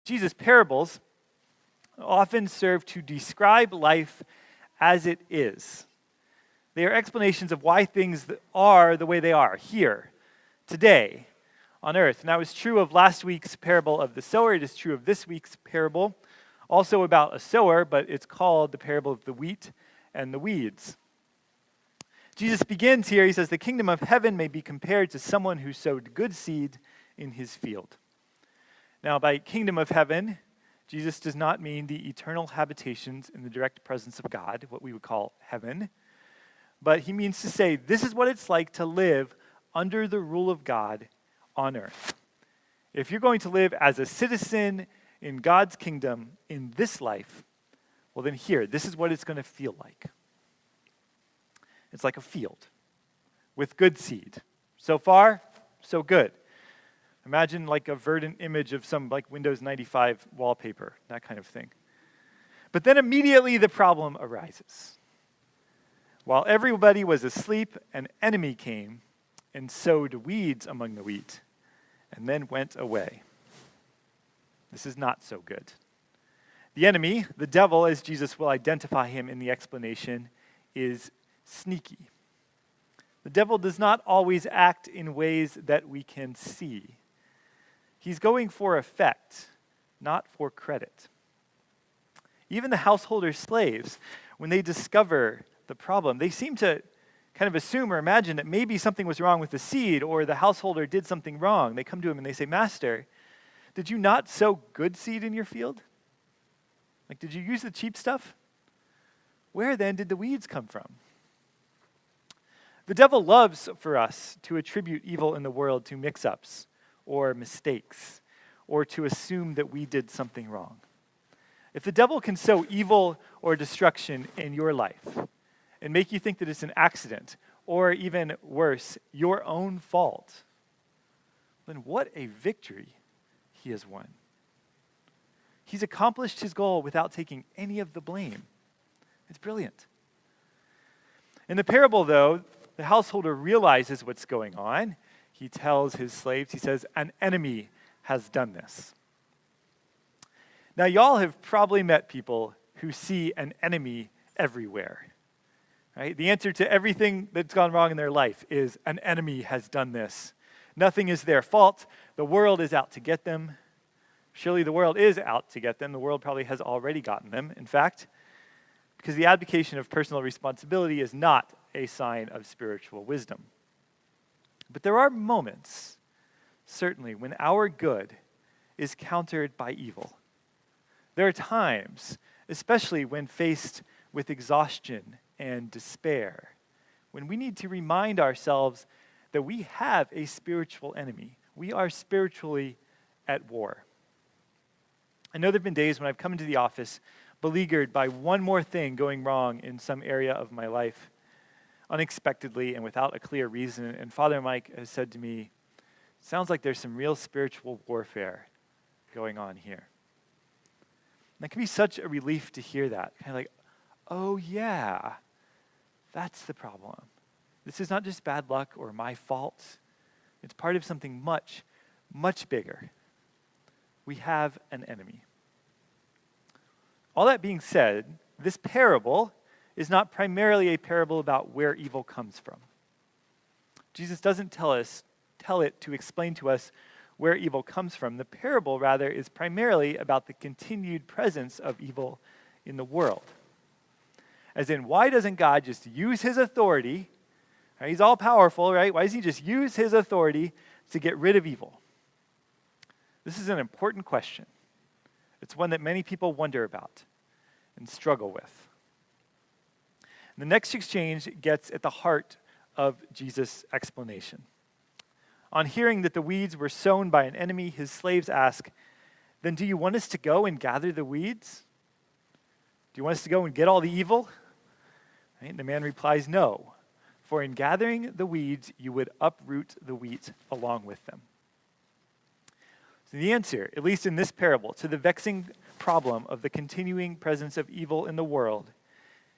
Jesus' parables often serve to describe life as it is. They are explanations of why things are the way they are here, today, on earth. And that was true of last week's parable of the sower. It is true of this week's parable, also about a sower, but it's called the parable of the wheat and the weeds. Jesus begins here, he says, the kingdom of heaven may be compared to someone who sowed good seed in his field. Now, by kingdom of heaven, Jesus does not mean the eternal habitations in the direct presence of God, what we would call heaven, but he means to say this is what it's like to live under the rule of God on earth. If you're going to live as a citizen in God's kingdom in this life, well then here, this is what it's going to feel like. It's like a field with good seed. So far, so good. Imagine like a verdant image of some like Windows 95 wallpaper, that kind of thing. But then immediately the problem arises. While everybody was asleep, an enemy came and sowed weeds among the wheat and then went away. This is not so good. The enemy, the devil, as Jesus will identify him in the explanation, is sneaky. The devil does not always act in ways that we can see. He's going for effect, not for credit. Even the householder slaves, when they discover the problem, they seem to kind of assume or imagine that maybe something was wrong with the seed or the householder did something wrong. They come to him and they say, Master, did you not sow good seed in your field? Like, did you use the cheap stuff? Where then did the weeds come from? The devil loves for us to attribute evil in the world to mix-ups or mistakes or to assume that we did something wrong. If the devil can sow evil or destruction in your life and make you think that it's an accident or even worse, your own fault, then what a victory he has won. He's accomplished his goal without taking any of the blame. It's brilliant. In the parable, though, the householder realizes what's going on. He tells his slaves, he says, an enemy has done this. Now, y'all have probably met people who see an enemy everywhere, right? The answer to everything that's gone wrong in their life is an enemy has done this. Nothing is their fault. The world is out to get them. Surely the world is out to get them. The world probably has already gotten them, in fact, because the abdication of personal responsibility is not a sign of spiritual wisdom. But there are moments, certainly, when our good is countered by evil. There are times, especially when faced with exhaustion and despair, when we need to remind ourselves that we have a spiritual enemy. We are spiritually at war. I know there have been days when I've come into the office beleaguered by one more thing going wrong in some area of my life, unexpectedly and without a clear reason. And Father Mike has said to me, sounds like there's some real spiritual warfare going on here. And that can be such a relief to hear that. Kind of like, oh yeah, that's the problem. This is not just bad luck or my fault. It's part of something much, much bigger. We have an enemy. All that being said, this parable is not primarily a parable about where evil comes from. Jesus doesn't tell it to explain to us where evil comes from. The parable, rather, is primarily about the continued presence of evil in the world. As in, why doesn't God just use his authority? Right? He's all powerful, right? Why doesn't he just use his authority to get rid of evil? This is an important question. It's one that many people wonder about and struggle with. The next exchange gets at the heart of Jesus' explanation. On hearing that the weeds were sown by an enemy, his slaves ask, then do you want us to go and gather the weeds? Do you want us to go and get all the evil? Right? And the man replies, no, for in gathering the weeds, you would uproot the wheat along with them. So the answer, at least in this parable, to the vexing problem of the continuing presence of evil in the world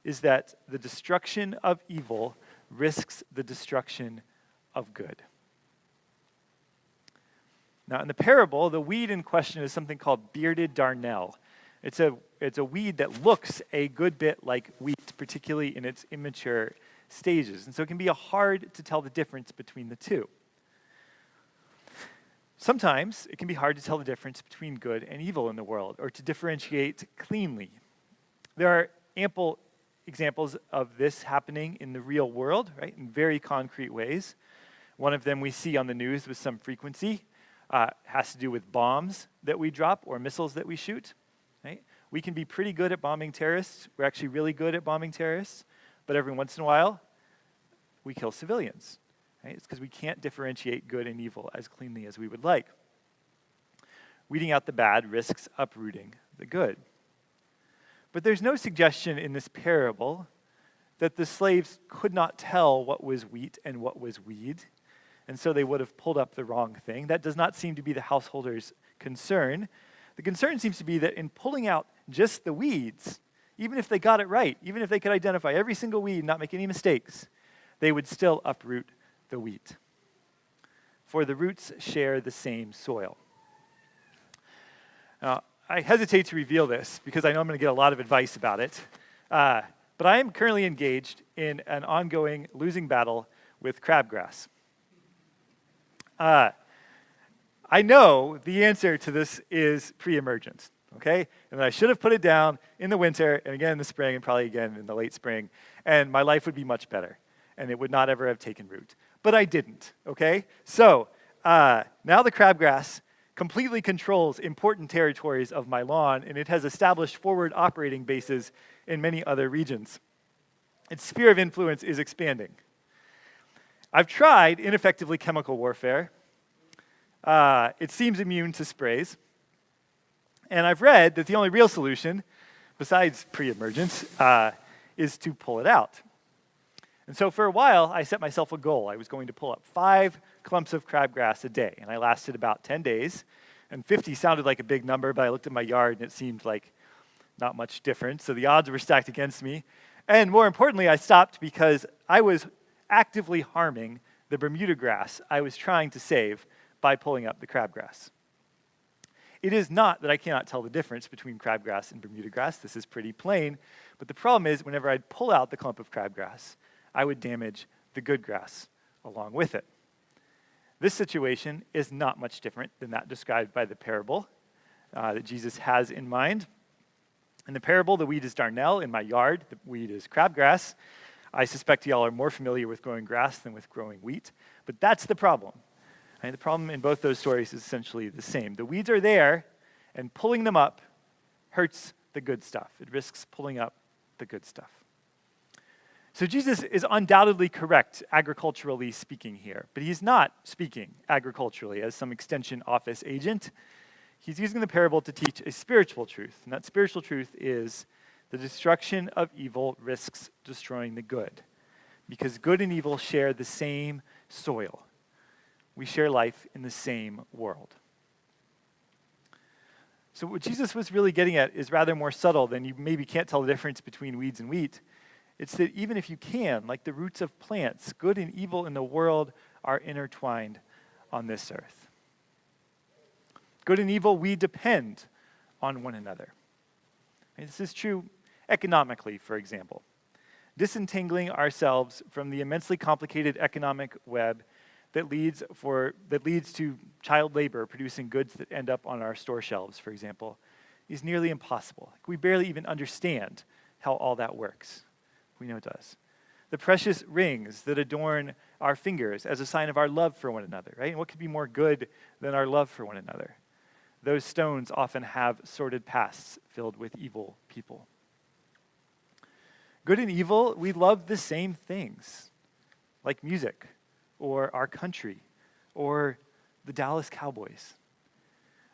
is that the destruction of evil risks the destruction of good. Now, in the parable, the weed in question is something called bearded darnel. It's a weed that looks a good bit like wheat, particularly in its immature stages. And so it can be hard to tell the difference between the two. Sometimes it can be hard to tell the difference between good and evil in the world, or to differentiate cleanly. There are ample examples of this happening in the real world, right, in very concrete ways. One of them we see on the news with some frequency has to do with bombs that we drop or missiles that we shoot. Right? We can be pretty good at bombing terrorists. We're actually really good at bombing terrorists, but every once in a while, we kill civilians. Right? It's because we can't differentiate good and evil as cleanly as we would like. Weeding out the bad risks uprooting the good. But there's no suggestion in this parable that the slaves could not tell what was wheat and what was weed, and so they would have pulled up the wrong thing. That does not seem to be the householder's concern. The concern seems to be that in pulling out just the weeds, even if they got it right, even if they could identify every single weed and not make any mistakes, they would still uproot the wheat. For the roots share the same soil. Now, I hesitate to reveal this because I know I'm going to get a lot of advice about it, but I am currently engaged in an ongoing losing battle with crabgrass. I know the answer to this is pre-emergence, okay? And I should have put it down in the winter, and again in the spring, and probably again in the late spring, and my life would be much better, and it would not ever have taken root. But I didn't, okay? So now the crabgrass completely controls important territories of my lawn, and it has established forward operating bases in many other regions. Its sphere of influence is expanding. I've tried ineffectively chemical warfare. It seems immune to sprays. And I've read that the only real solution, besides pre-emergence, is to pull it out. And so for a while, I set myself a goal. I was going to pull up 5 clumps of crabgrass a day, and I lasted about 10 days. And 50 sounded like a big number, but I looked at my yard, and it seemed like not much different. So the odds were stacked against me. And more importantly, I stopped because I was actively harming the Bermuda grass I was trying to save by pulling up the crabgrass. It is not that I cannot tell the difference between crabgrass and Bermuda grass. This is pretty plain. But the problem is, whenever I'd pull out the clump of crabgrass, I would damage the good grass along with it. This situation is not much different than that described by the parable that Jesus has in mind. In the parable, the weed is darnel. In my yard, the weed is crabgrass. I suspect y'all are more familiar with growing grass than with growing wheat. But that's the problem. Right? The problem in both those stories is essentially the same. The weeds are there, and pulling them up hurts the good stuff. It risks pulling up the good stuff. So Jesus is undoubtedly correct, agriculturally speaking here, but he's not speaking agriculturally as some extension office agent. He's using the parable to teach a spiritual truth, and that spiritual truth is the destruction of evil risks destroying the good, because good and evil share the same soil. We share life in the same world. So what Jesus was really getting at is rather more subtle than you maybe can't tell the difference between weeds and wheat. It's that even if you can, like the roots of plants, good and evil in the world are intertwined on this earth. Good and evil, we depend on one another. And this is true economically, for example. Disentangling ourselves from the immensely complicated economic web that leads to child labor producing goods that end up on our store shelves, for example, is nearly impossible. We barely even understand how all that works. We know it does. The precious rings that adorn our fingers as a sign of our love for one another, right? And what could be more good than our love for one another? Those stones often have sordid pasts filled with evil people. Good and evil, we love the same things, like music, or our country, or the Dallas Cowboys.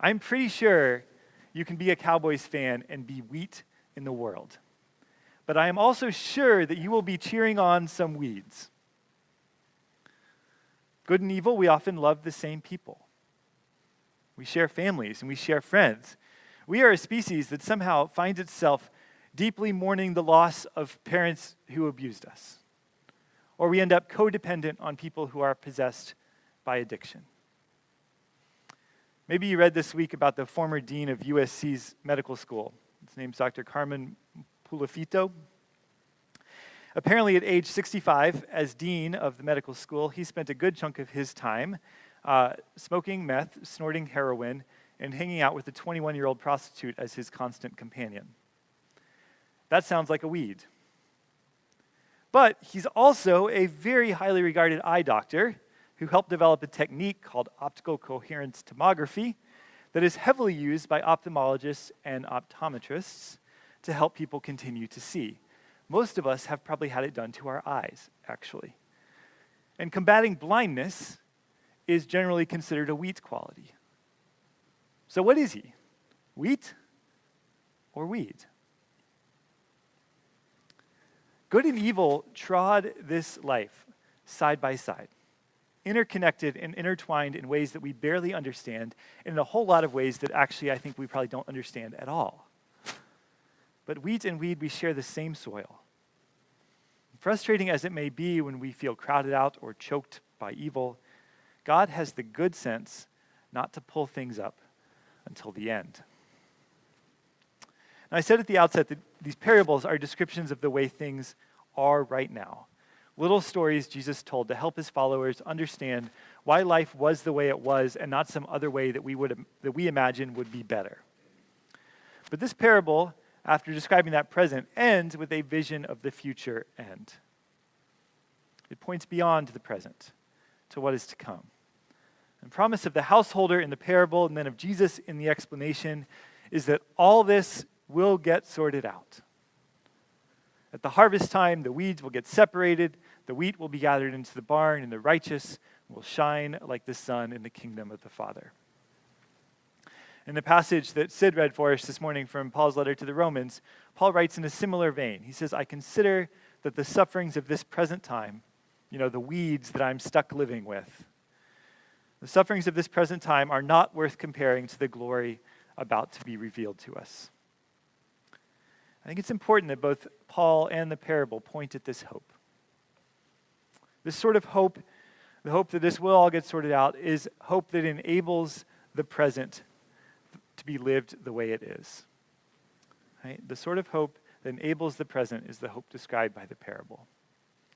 I'm pretty sure you can be a Cowboys fan and be wheat in the world. But I am also sure that you will be cheering on some weeds. Good and evil, we often love the same people. We share families and we share friends. We are a species that somehow finds itself deeply mourning the loss of parents who abused us. Or we end up codependent on people who are possessed by addiction. Maybe you read this week about the former dean of USC's medical school. His name's Dr. Carmen Pulafito. Apparently at age 65, as dean of the medical school, he spent a good chunk of his time smoking meth, snorting heroin, and hanging out with a 21-year-old prostitute as his constant companion. That sounds like a weed. But he's also a very highly regarded eye doctor who helped develop a technique called optical coherence tomography that is heavily used by ophthalmologists and optometrists to help people continue to see. Most of us have probably had it done to our eyes, actually. And combating blindness is generally considered a wheat quality. So what is he? Wheat or weed? Good and evil trod this life side by side, interconnected and intertwined in ways that we barely understand, and in a whole lot of ways that actually I think we probably don't understand at all. But wheat and weed, we share the same soil. Frustrating as it may be when we feel crowded out or choked by evil, God has the good sense not to pull things up until the end. Now, I said at the outset that these parables are descriptions of the way things are right now. Little stories Jesus told to help his followers understand why life was the way it was and not some other way that we imagine would be better. But this parable, after describing that present, ends with a vision of the future end. It points beyond the present to what is to come. The promise of the householder in the parable and then of Jesus in the explanation is that all this will get sorted out. At the harvest time, the weeds will get separated, the wheat will be gathered into the barn, and the righteous will shine like the sun in the kingdom of the Father. In the passage that Sid read for us this morning from Paul's letter to the Romans, Paul writes in a similar vein. He says, I consider that the sufferings of this present time, the weeds that I'm stuck living with, the sufferings of this present time are not worth comparing to the glory about to be revealed to us. I think it's important that both Paul and the parable point at this hope. This sort of hope, the hope that this will all get sorted out, is hope that enables the present to be lived the way it is. Right? The sort of hope that enables the present is the hope described by the parable.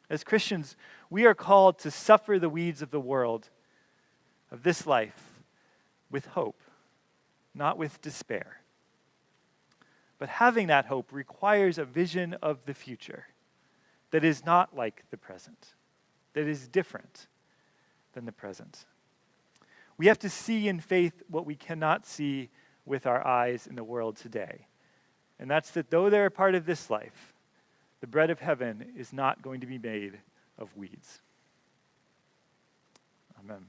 As Christians, we are called to suffer the weeds of the world, of this life, with hope, not with despair. But having that hope requires a vision of the future that is not like the present, that is different than the present. We have to see in faith what we cannot see with our eyes in the world today. And that's that though they're a part of this life, the bread of heaven is not going to be made of weeds. Amen.